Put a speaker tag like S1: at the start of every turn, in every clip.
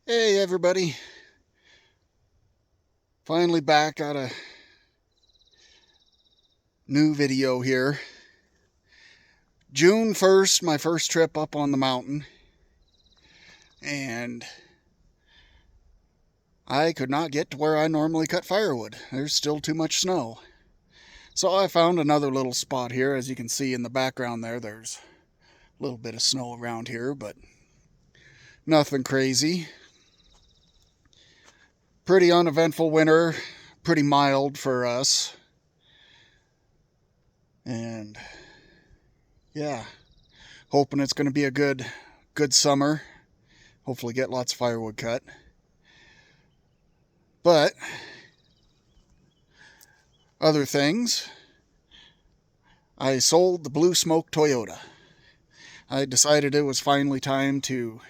S1: Hey everybody, finally back at a new video here. June 1st, my first trip up on the mountain, and I could not get to where I normally cut firewood. There's still too much snow. So I found another little spot here. As you can see in the background there's a little bit of snow around here, but nothing crazy. Pretty uneventful winter, pretty mild for us. And yeah, hoping it's going to be a good summer. Hopefully get lots of firewood cut. But other things, I sold the Blue Smoke Toyota. I decided it was finally time to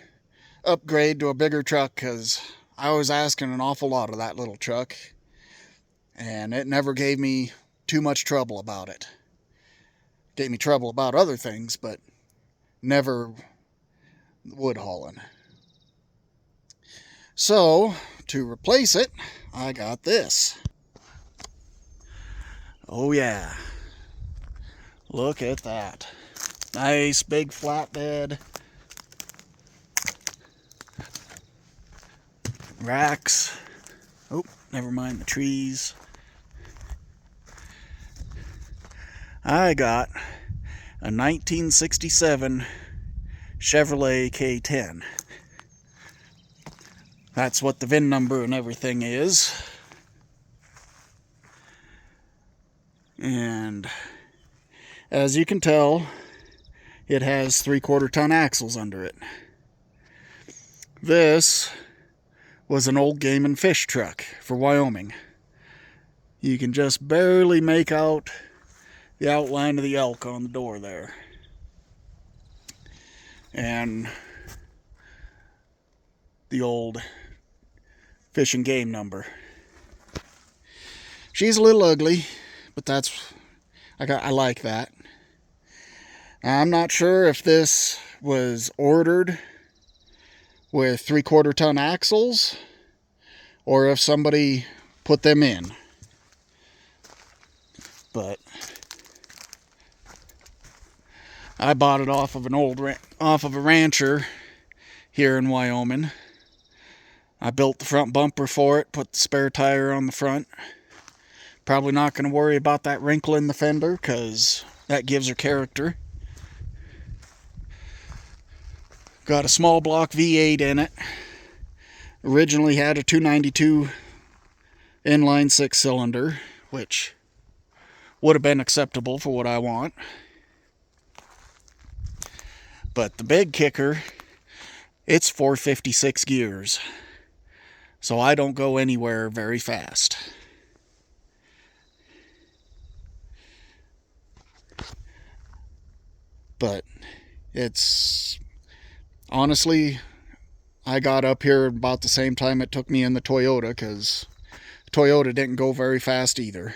S1: upgrade to a bigger truck because I was asking an awful lot of that little truck, and it never gave me too much trouble about it. Gave me trouble about other things, but never wood hauling. So, to replace it, I got this. Oh yeah. Look at that. Nice big flatbed. Racks. Oh, never mind the trees. I got a 1967 Chevrolet K10. That's what the VIN number and everything is. And as you can tell, it has 3/4 ton axles under it. This was an old game and fish truck for Wyoming. You can just barely make out the outline of the elk on the door there. And the old fish and game number. She's a little ugly, but I like that. I'm not sure if this was ordered with 3/4 ton axles or if somebody put them in. But I bought it off of a rancher here in Wyoming. I built the front bumper for it, put the spare tire on the front. Probably not going to worry about that wrinkle in the fender because that gives her character. Got a small block V8 in it. Originally had a 292 inline 6-cylinder, which would have been acceptable for what I want. But the big kicker, it's 456 gears. So I don't go anywhere very fast. But it's honestly, I got up here about the same time it took me in the Toyota because Toyota didn't go very fast either.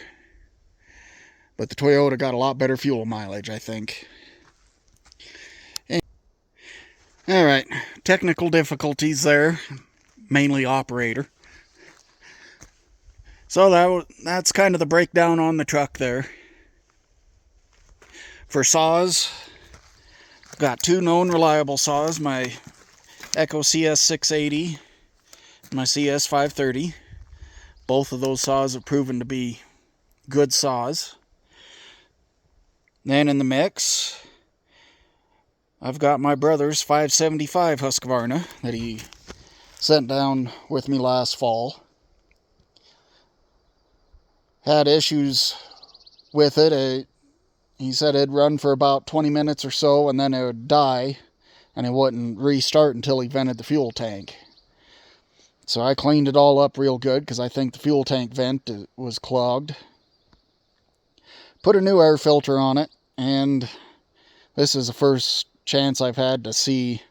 S1: But the Toyota got a lot better fuel mileage, I think. Alright, technical difficulties there, mainly operator. So that's kind of the breakdown on the truck there. For saws, I've got two known reliable saws, my Echo CS 680 and my CS 530. Both of those saws have proven to be good saws. Then in the mix, I've got my brother's 575 Husqvarna that he sent down with me last fall. Had issues with it. He said it'd run for about 20 minutes or so and then it would die and it wouldn't restart until he vented the fuel tank. So I cleaned it all up real good because I think the fuel tank vent was clogged. Put a new air filter on it, and this is the first chance I've had to see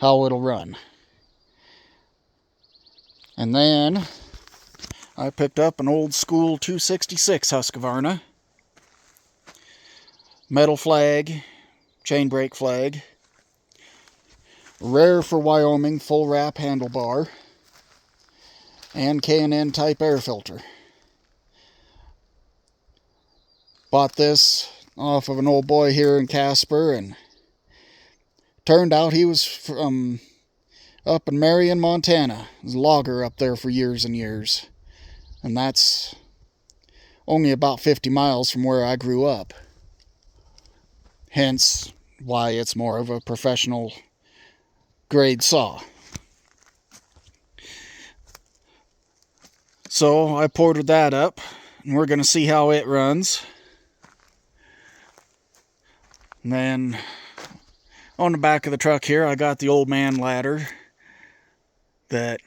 S1: how it'll run. And then I picked up an old school 266 Husqvarna. Metal flag, chain brake flag. Rare for Wyoming, full wrap handlebar, and K&N type air filter. Bought this off of an old boy here in Casper, and turned out he was from up in Marion, Montana. He was a logger up there for years and years. And that's only about 50 miles from where I grew up. Hence why it's more of a professional grade saw. So I ported that up, and we're going to see how it runs. And then on the back of the truck here, I got the old man ladder that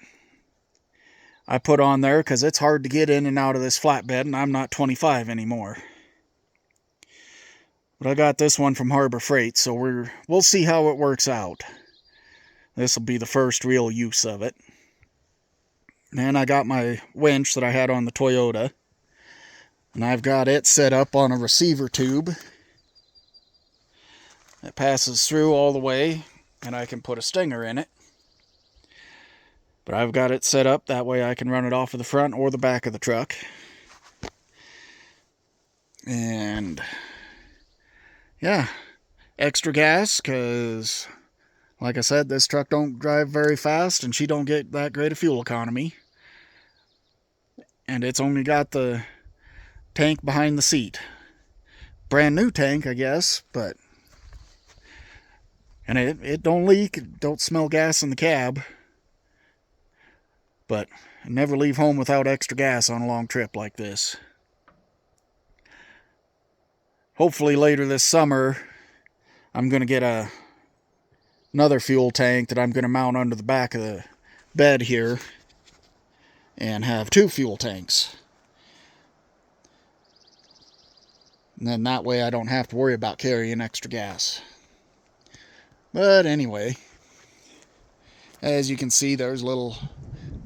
S1: I put on there because it's hard to get in and out of this flatbed, and I'm not 25 anymore. But I got this one from Harbor Freight, so we'll see how it works out. This will be the first real use of it. And I got my winch that I had on the Toyota, and I've got it set up on a receiver tube that passes through all the way, and I can put a stinger in it. But I've got it set up that way I can run it off of the front or the back of the truck. And yeah, extra gas, because like I said, this truck don't drive very fast, and she don't get that great a fuel economy. And it's only got the tank behind the seat. Brand new tank, I guess, but... And it don't leak, it don't smell gas in the cab. But I never leave home without extra gas on a long trip like this. Hopefully later this summer, I'm going to get another fuel tank that I'm going to mount under the back of the bed here and have 2 fuel tanks. And then that way I don't have to worry about carrying extra gas. But anyway, as you can see, there's little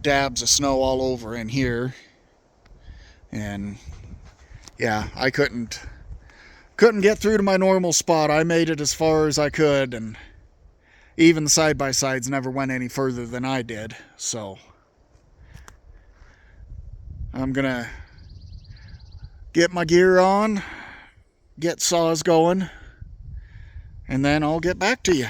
S1: dabs of snow all over in here. And yeah, I couldn't get through to my normal spot. I made it as far as I could, and even the side-by-sides never went any further than I did. So I'm gonna get my gear on, get saws going, and then I'll get back to you.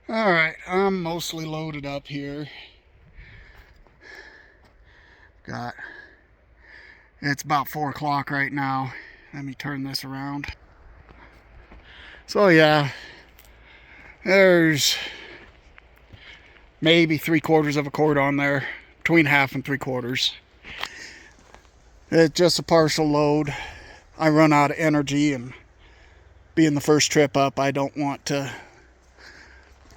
S1: Alright, I'm mostly loaded up here. It's about 4 o'clock right now. Let me turn this around. So yeah, there's maybe 3/4 of a cord on there, between half and 3/4. It's just a partial load. I run out of energy, and being the first trip up, I don't want to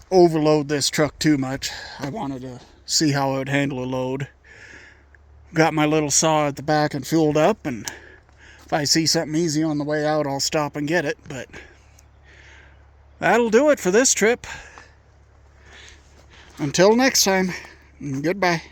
S1: overload this truck too much. I wanted to see how it would handle a load. Got my little saw at the back and fueled up, and if I see something easy on the way out, I'll stop and get it. But that'll do it for this trip. Until next time, goodbye.